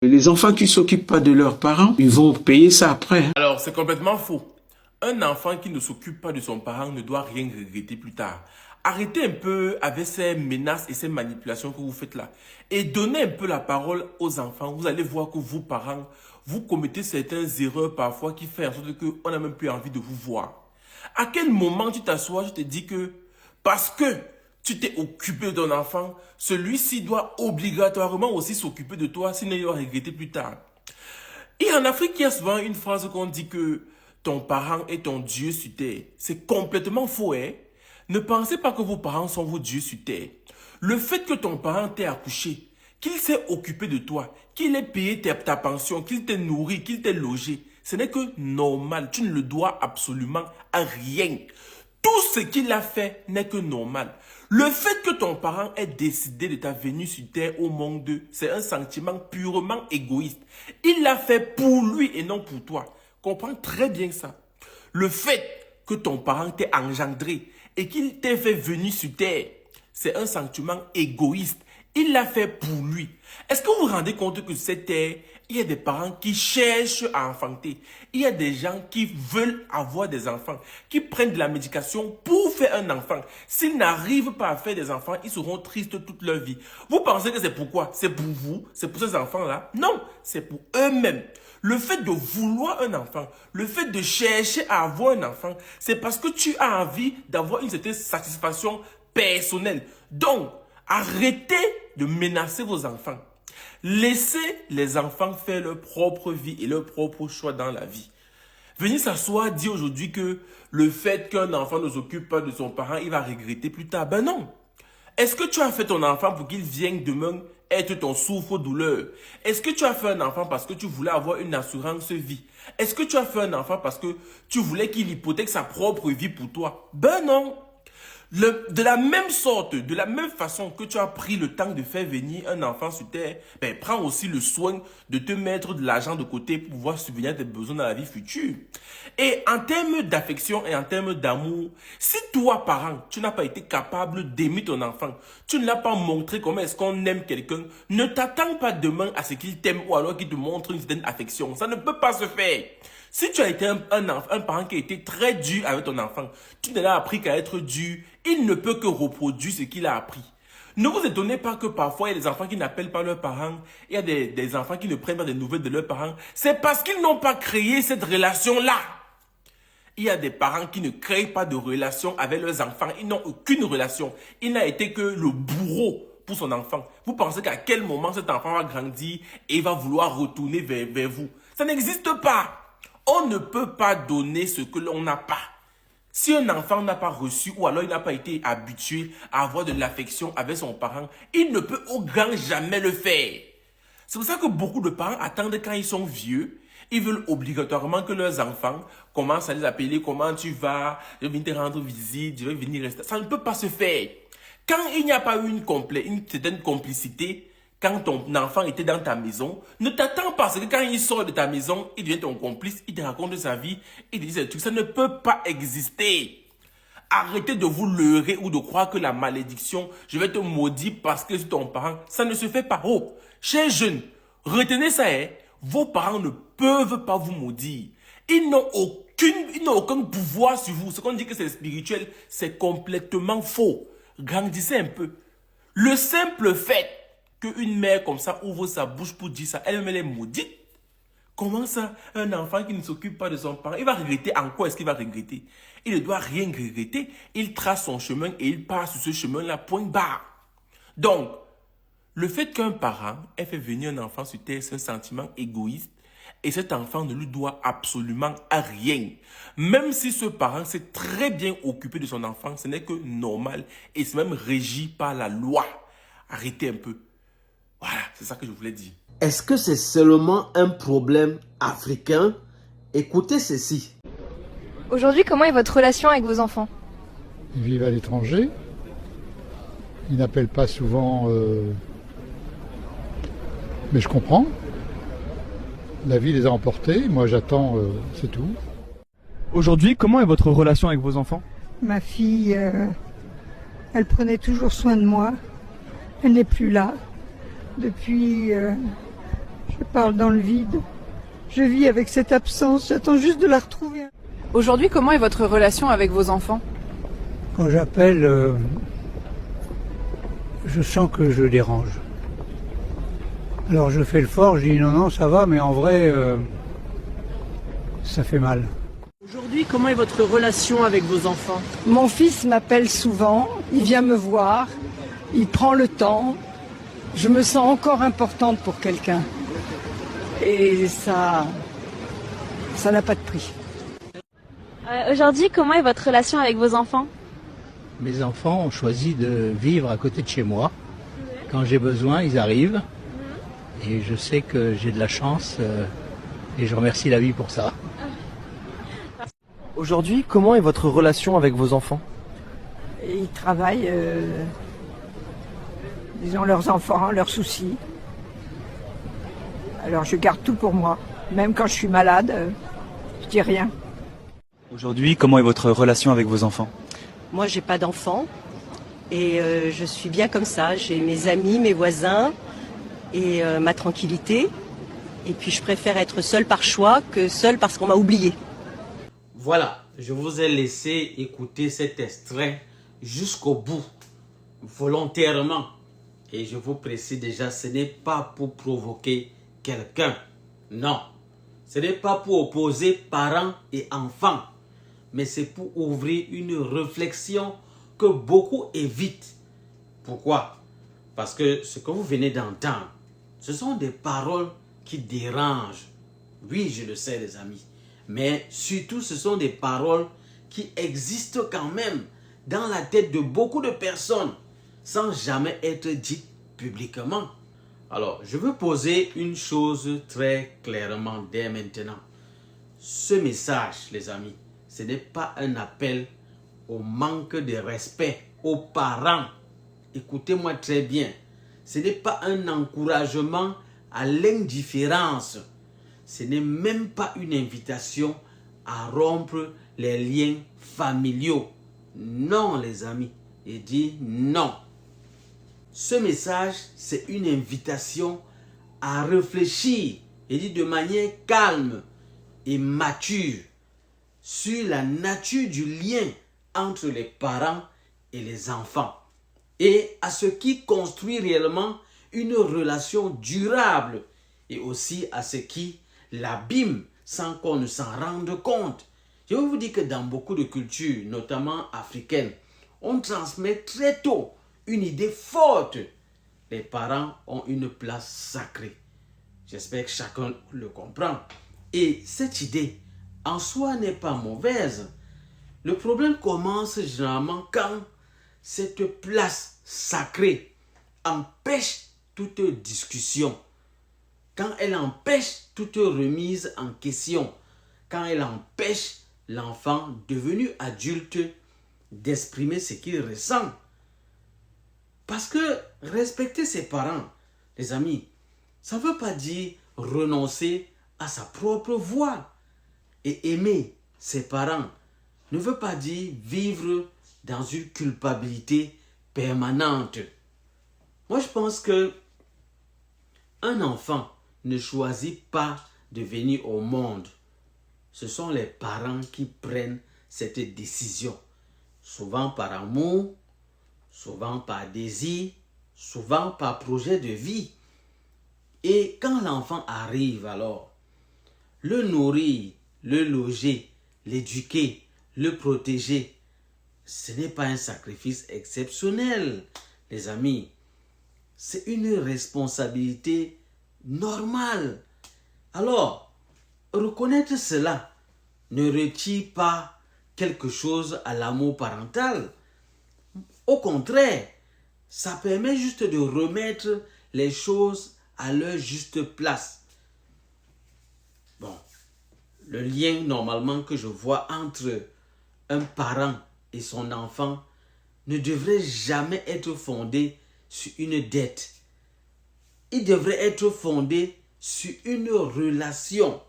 les enfants qui s'occupent pas de leurs parents, ils vont payer ça après. Alors, c'est complètement faux. Un enfant qui ne s'occupe pas de son parent ne doit rien regretter plus tard. Arrêtez un peu avec ces menaces et ces manipulations que vous faites là. Et donnez un peu la parole aux enfants. Vous allez voir que vous, parents, vous commettez certaines erreurs parfois qui font en sorte qu'on n'a même plus envie de vous voir. À quel moment tu t'assois, je te dis que parce que tu t'es occupé de ton enfant, celui-ci doit obligatoirement aussi s'occuper de toi, sinon il va regretter plus tard. Et en Afrique, il y a souvent une phrase qu'on dit que ton parent est ton Dieu sur terre. C'est complètement faux, hein? Ne pensez pas que vos parents sont vos dieux sur terre. Le fait que ton parent t'ait accouché, qu'il s'est occupé de toi, qu'il ait payé ta pension, qu'il t'ait nourri, qu'il t'ait logé, ce n'est que normal. Tu ne le dois absolument à rien. Tout ce qu'il a fait n'est que normal. Le fait que ton parent ait décidé de ta venue sur terre au monde, c'est un sentiment purement égoïste. Il l'a fait pour lui et non pour toi. Comprends très bien ça. Le fait que ton parent t'ait engendré et qu'il t'ait fait venir sur terre, c'est un sentiment égoïste. Il l'a fait pour lui. Est-ce que vous vous rendez compte que sur cette terre, il y a des parents qui cherchent à enfanter. Il y a des gens qui veulent avoir des enfants, qui prennent de la médication pour faire un enfant. S'ils n'arrivent pas à faire des enfants, ils seront tristes toute leur vie. Vous pensez que c'est pourquoi? C'est pour vous? C'est pour ces enfants-là? Non, c'est pour eux-mêmes. Le fait de vouloir un enfant, le fait de chercher à avoir un enfant, c'est parce que tu as envie d'avoir une certaine satisfaction personnelle. Donc, arrêtez de menacer vos enfants. Laissez les enfants faire leur propre vie et leur propre choix dans la vie. Venez s'asseoir, dire aujourd'hui que le fait qu'un enfant ne s'occupe pas de son parent, il va regretter plus tard. Ben non. Est-ce que tu as fait ton enfant pour qu'il vienne demain être ton souffre-douleur? Est-ce que tu as fait un enfant parce que tu voulais avoir une assurance vie? Est-ce que tu as fait un enfant parce que tu voulais qu'il hypothèque sa propre vie pour toi? Ben non. De la même sorte, de la même façon que tu as pris le temps de faire venir un enfant sur terre, ben, prends aussi le soin de te mettre de l'argent de côté pour pouvoir subvenir à tes besoins dans la vie future. Et en termes d'affection et en termes d'amour, si toi, parent, tu n'as pas été capable d'aimer ton enfant, tu ne l'as pas montré comment est-ce qu'on aime quelqu'un, ne t'attends pas demain à ce qu'il t'aime ou alors qu'il te montre une certaine affection. Ça ne peut pas se faire. Si tu as été un parent qui a été très dur avec ton enfant, tu ne l'as appris qu'à être dur, il ne peut que reproduire ce qu'il a appris. Ne vous étonnez pas que parfois il y a des enfants qui n'appellent pas leurs parents, il y a des enfants qui ne prennent pas des nouvelles de leurs parents. C'est parce qu'ils n'ont pas créé cette relation-là. Il y a des parents qui ne créent pas de relation avec leurs enfants, ils n'ont aucune relation. Il n'a été que le bourreau pour son enfant. Vous pensez qu'à quel moment cet enfant va grandir et il va vouloir retourner vers vous? Ça n'existe pas. On ne peut pas donner ce que l'on n'a pas. Si un enfant n'a pas reçu ou alors il n'a pas été habitué à avoir de l'affection avec son parent, il ne peut au grand jamais le faire. C'est pour ça que beaucoup de parents attendent quand ils sont vieux. Ils veulent obligatoirement que leurs enfants commencent à les appeler. Comment tu vas? Je vais venir te rendre visite. Je vais venir rester. Ça ne peut pas se faire. Quand il n'y a pas eu une certaine complicité, quand ton enfant était dans ta maison, ne t'attends pas parce que quand il sort de ta maison, il devient ton complice, il te raconte sa vie, il te dit des trucs. Ça ne peut pas exister. Arrêtez de vous leurrer ou de croire que la malédiction, je vais te maudire parce que c'est ton parent. Ça ne se fait pas. Oh, chers jeunes, retenez ça, hein. Vos parents ne peuvent pas vous maudire. Ils n'ont aucun pouvoir sur vous. Ce qu'on dit que c'est spirituel, c'est complètement faux. Grandissez un peu. Le simple fait qu'une mère comme ça ouvre sa bouche pour dire ça, elle-même elle est maudite. Comment ça, un enfant qui ne s'occupe pas de son parent, il va regretter? En quoi est-ce qu'il va regretter? Il ne doit rien regretter. Il trace son chemin et il part sur ce chemin-là, point barre. Donc, le fait qu'un parent ait fait venir un enfant sur terre, c'est un sentiment égoïste et cet enfant ne lui doit absolument à rien. Même si ce parent s'est très bien occupé de son enfant, ce n'est que normal et c'est même régi par la loi. Arrêtez un peu. Voilà, c'est ça que je voulais dire. Est-ce que c'est seulement un problème africain? Écoutez ceci. Aujourd'hui, comment est votre relation avec vos enfants? Ils vivent à l'étranger. Ils n'appellent pas souvent. Mais je comprends. La vie les a emportés. Moi, j'attends, c'est tout. Aujourd'hui, comment est votre relation avec vos enfants? Ma fille, elle prenait toujours soin de moi. Elle n'est plus là. Depuis Je parle dans le vide. Je vis avec cette absence, j'attends juste de la retrouver. Aujourd'hui, comment est votre relation avec vos enfants? Quand j'appelle, je sens que je dérange. Alors je fais le fort, je dis non, non, ça va, mais en vrai, ça fait mal. Aujourd'hui, comment est votre relation avec vos enfants? Mon fils m'appelle souvent, il vient me voir, il prend le temps. Je me sens encore importante pour quelqu'un. Et ça n'a pas de prix. Aujourd'hui, comment est votre relation avec vos enfants? Mes enfants ont choisi de vivre à côté de chez moi. Quand j'ai besoin, ils arrivent. Et je sais que j'ai de la chance et je remercie la vie pour ça. Aujourd'hui, comment est votre relation avec vos enfants? Ils travaillent, disons, leurs enfants, leurs soucis. Alors je garde tout pour moi. Même quand je suis malade, je dis rien. Aujourd'hui, comment est votre relation avec vos enfants? Moi, j'ai pas d'enfants et je suis bien comme ça. J'ai mes amis, mes voisins et ma tranquillité. Et puis, je préfère être seule par choix que seule parce qu'on m'a oubliée. Voilà, je vous ai laissé écouter cet extrait jusqu'au bout, volontairement. Et je vous précise déjà, ce n'est pas pour provoquer quelqu'un. Non, ce n'est pas pour opposer parents et enfants. Mais c'est pour ouvrir une réflexion que beaucoup évitent. Pourquoi? Parce que ce que vous venez d'entendre, ce sont des paroles qui dérangent. Oui, je le sais les amis. Mais surtout, ce sont des paroles qui existent quand même dans la tête de beaucoup de personnes sans jamais être dites publiquement. Alors, je veux poser une chose très clairement dès maintenant. Ce message, les amis, ce n'est pas un appel au manque de respect aux parents. Écoutez-moi très bien. Ce n'est pas un encouragement à l'indifférence. Ce n'est même pas une invitation à rompre les liens familiaux. Non, les amis. Il dit non. Ce message, c'est une invitation à réfléchir, il dit de manière calme et mature, sur la nature du lien entre les parents et les enfants et à ce qui construit réellement une relation durable et aussi à ce qui l'abîme sans qu'on ne s'en rende compte. Je vais vous dire que dans beaucoup de cultures, notamment africaines, on transmet très tôt une idée forte. Les parents ont une place sacrée. J'espère que chacun le comprend. Et cette idée, en soi, n'est pas mauvaise. Le problème commence généralement quand cette place sacrée empêche toute discussion, quand elle empêche toute remise en question, quand elle empêche l'enfant devenu adulte d'exprimer ce qu'il ressent. Parce que respecter ses parents, les amis, ça ne veut pas dire renoncer à sa propre voix. Et aimer ses parents ne veut pas dire vivre dans une culpabilité permanente. Moi, je pense que un enfant ne choisit pas de venir au monde. Ce sont les parents qui prennent cette décision. Souvent par amour, souvent par désir, souvent par projet de vie. Et quand l'enfant arrive alors, le nourrir, le loger, l'éduquer, le protéger, ce n'est pas un sacrifice exceptionnel, les amis. C'est une responsabilité normale. Alors, reconnaître cela ne retire pas quelque chose à l'amour parental. Au contraire, ça permet juste de remettre les choses à leur juste place. Bon, le lien normalement que je vois entre un parent et son enfant ne devrait jamais être fondé sur une dette. Il devrait être fondé sur une relation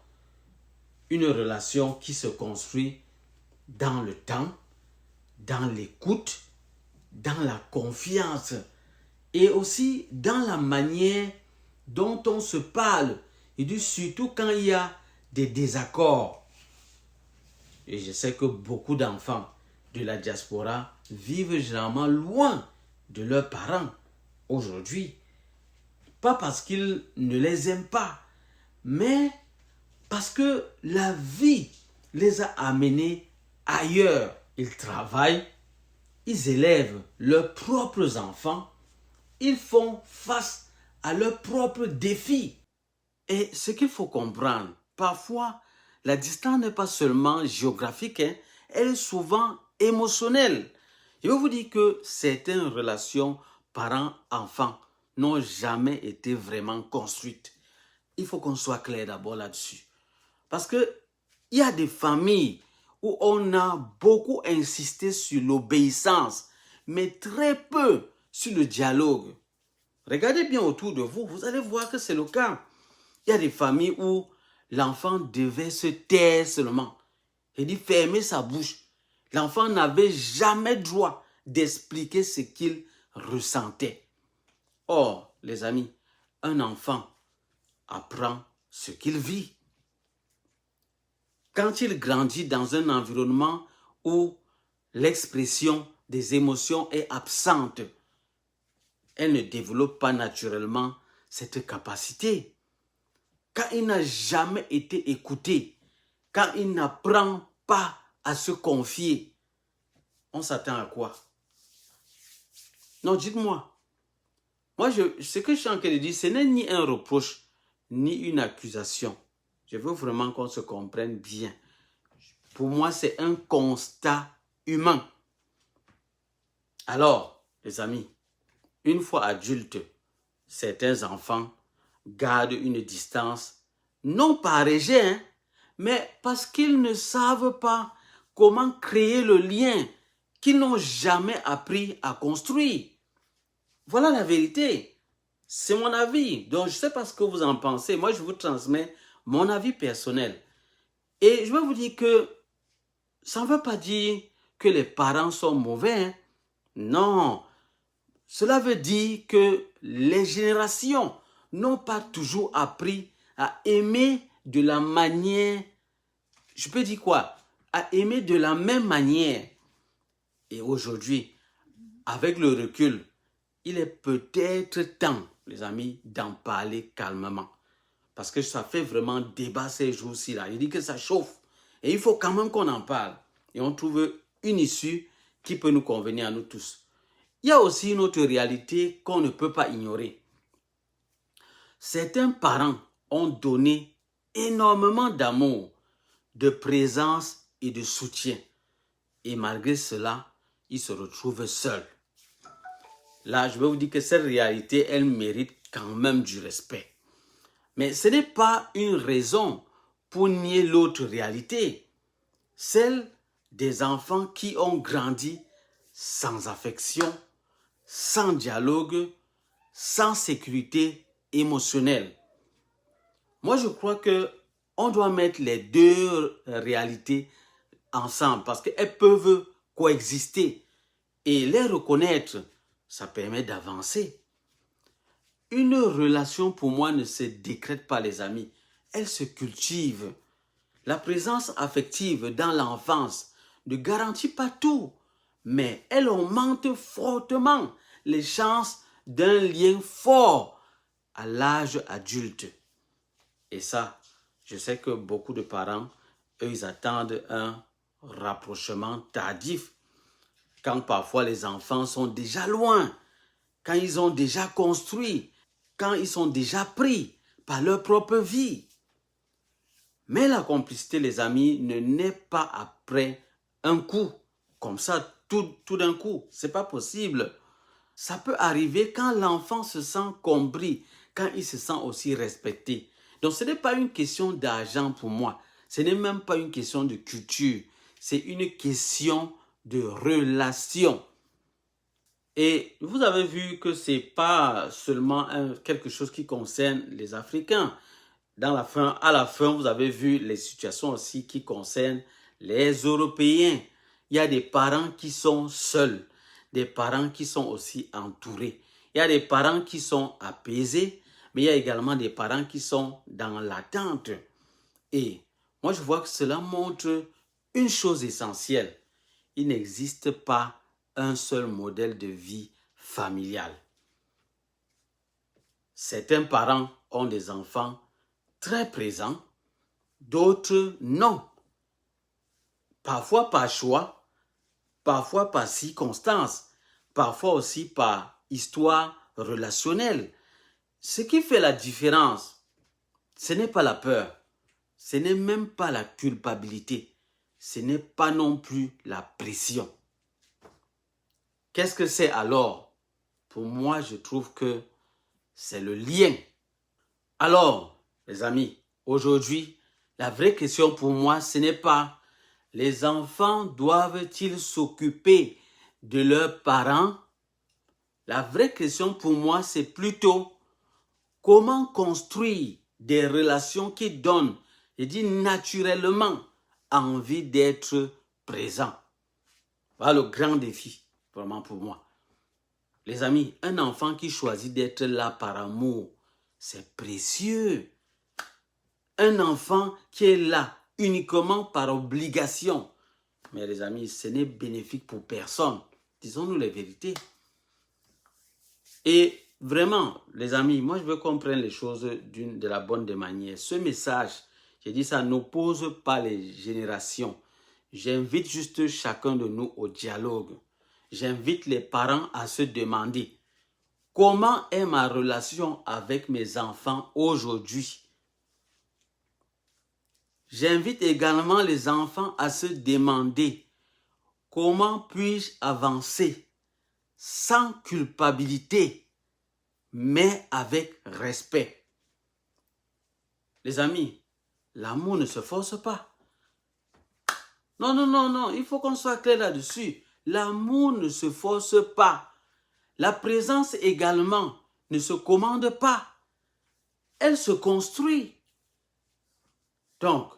qui se construit dans le temps, dans l'écoute, dans la confiance et aussi dans la manière dont on se parle Il dit surtout quand il y a des désaccords. Et je sais que beaucoup d'enfants de la diaspora vivent généralement loin de leurs parents aujourd'hui. Pas parce qu'ils ne les aiment pas, mais parce que la vie les a amenés ailleurs. Ils travaillent, ils élèvent leurs propres enfants, ils font face à leurs propres défis. Et ce qu'il faut comprendre, parfois, la distance n'est pas seulement géographique, elle est souvent émotionnelle. Je vais vous dire que certaines relations parents-enfants n'ont jamais été vraiment construites. Il faut qu'on soit clair d'abord là-dessus. Parce que il y a des familles où on a beaucoup insisté sur l'obéissance, mais très peu sur le dialogue. Regardez bien autour de vous, vous allez voir que c'est le cas. Il y a des familles où l'enfant devait se taire seulement. Il dit fermer sa bouche. L'enfant n'avait jamais le droit d'expliquer ce qu'il ressentait. Or, les amis, un enfant apprend ce qu'il vit. Quand il grandit dans un environnement où l'expression des émotions est absente, elle ne développe pas naturellement cette capacité. Quand il n'a jamais été écouté, quand il n'apprend pas à se confier, on s'attend à quoi? Non, dites-moi. Moi, ce que je suis en train de dire, ce n'est ni un reproche, ni une accusation. Je veux vraiment qu'on se comprenne bien. Pour moi, c'est un constat humain. Alors, les amis, une fois adultes, certains enfants gardent une distance, non pas rejet, mais parce qu'ils ne savent pas comment créer le lien qu'ils n'ont jamais appris à construire. Voilà la vérité. C'est mon avis. Donc, je ne sais pas ce que vous en pensez. Moi, je vous transmets mon avis personnel. Et je vais vous dire que ça ne veut pas dire que les parents sont mauvais. Non. Cela veut dire que les générations n'ont pas toujours appris à aimer de la manière, je peux dire quoi? À aimer de la même manière. Et aujourd'hui, avec le recul, il est peut-être temps, les amis, d'en parler calmement. Parce que ça fait vraiment débat ces jours-ci. Il dit que ça chauffe. Et il faut quand même qu'on en parle. Et on trouve une issue qui peut nous convenir à nous tous. Il y a aussi une autre réalité qu'on ne peut pas ignorer. Certains parents ont donné énormément d'amour, de présence et de soutien. Et malgré cela, ils se retrouvent seuls. Là, je vais vous dire que cette réalité, elle mérite quand même du respect. Mais ce n'est pas une raison pour nier l'autre réalité, celle des enfants qui ont grandi sans affection, sans dialogue, sans sécurité émotionnelle. Moi, je crois qu'on doit mettre les deux réalités ensemble parce qu'elles peuvent coexister et les reconnaître, ça permet d'avancer. Une relation, pour moi, ne se décrète pas, les amis. Elle se cultive. La présence affective dans l'enfance ne garantit pas tout, mais elle augmente fortement les chances d'un lien fort à l'âge adulte. Et ça, je sais que beaucoup de parents, eux, ils attendent un rapprochement tardif. Quand parfois les enfants sont déjà loin, quand ils ont déjà construit, quand ils sont déjà pris par leur propre vie. Mais la complicité, les amis, ne naît pas après un coup, comme ça, tout d'un coup. C'est pas possible. Ça peut arriver quand l'enfant se sent compris, quand il se sent aussi respecté. Donc, ce n'est pas une question d'argent pour moi. Ce n'est même pas une question de culture. C'est une question de relation. Et vous avez vu que ce n'est pas seulement quelque chose qui concerne les Africains. À la fin, vous avez vu les situations aussi qui concernent les Européens. Il y a des parents qui sont seuls, des parents qui sont aussi entourés. Il y a des parents qui sont apaisés, mais il y a également des parents qui sont dans l'attente. Et moi, je vois que cela montre une chose essentielle. Il n'existe pas un seul modèle de vie familiale. Certains parents ont des enfants très présents, d'autres non. Parfois par choix, parfois par circonstance, parfois aussi par histoire relationnelle. Ce qui fait la différence, ce n'est pas la peur, ce n'est même pas la culpabilité, ce n'est pas non plus la pression. Qu'est-ce que c'est alors? Pour moi, je trouve que c'est le lien. Alors, les amis, aujourd'hui, la vraie question pour moi, ce n'est pas les enfants doivent-ils s'occuper de leurs parents? La vraie question pour moi, c'est plutôt comment construire des relations qui donnent, je dis naturellement, envie d'être présent. Voilà le grand défi, vraiment pour moi. Les amis, un enfant qui choisit d'être là par amour, c'est précieux. Un enfant qui est là uniquement par obligation, mais les amis, ce n'est bénéfique pour personne. Disons-nous les vérités. Et vraiment, les amis, moi je veux qu'on prenne les choses de la bonne des manières. Ce message, j'ai dit, ça n'oppose pas les générations. J'invite juste chacun de nous au dialogue. J'invite les parents à se demander comment est ma relation avec mes enfants aujourd'hui. J'invite également les enfants à se demander comment puis-je avancer sans culpabilité, mais avec respect. Les amis, l'amour ne se force pas. Non, non, non, non, il faut qu'on soit clair là-dessus. L'amour ne se force pas. La présence également ne se commande pas. Elle se construit. Donc,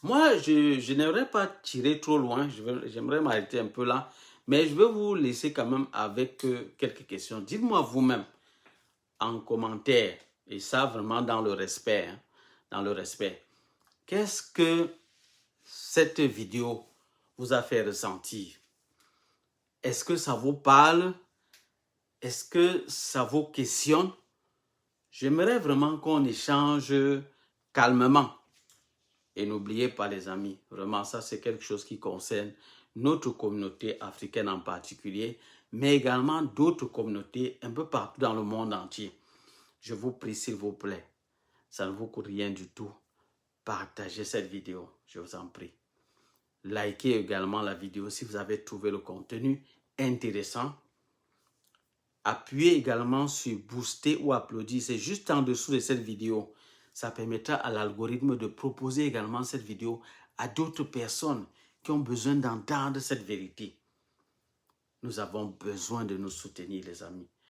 moi, je n'aimerais pas tirer trop loin. J'aimerais m'arrêter un peu là. Mais je vais vous laisser quand même avec quelques questions. Dites-moi vous-même en commentaire, et ça vraiment dans le respect, hein, dans le respect. Qu'est-ce que cette vidéo vous a fait ressentir? Est-ce que ça vous parle? Est-ce que ça vous questionne? J'aimerais vraiment qu'on échange calmement. Et n'oubliez pas les amis, vraiment ça c'est quelque chose qui concerne notre communauté africaine en particulier, mais également d'autres communautés un peu partout dans le monde entier. Je vous prie s'il vous plaît, ça ne vous coûte rien du tout. Partagez cette vidéo, je vous en prie. Likez également la vidéo si vous avez trouvé le contenu intéressant. Appuyez également sur booster ou applaudir, c'est juste en dessous de cette vidéo. Ça permettra à l'algorithme de proposer également cette vidéo à d'autres personnes qui ont besoin d'entendre cette vérité. Nous avons besoin de nous soutenir, les amis.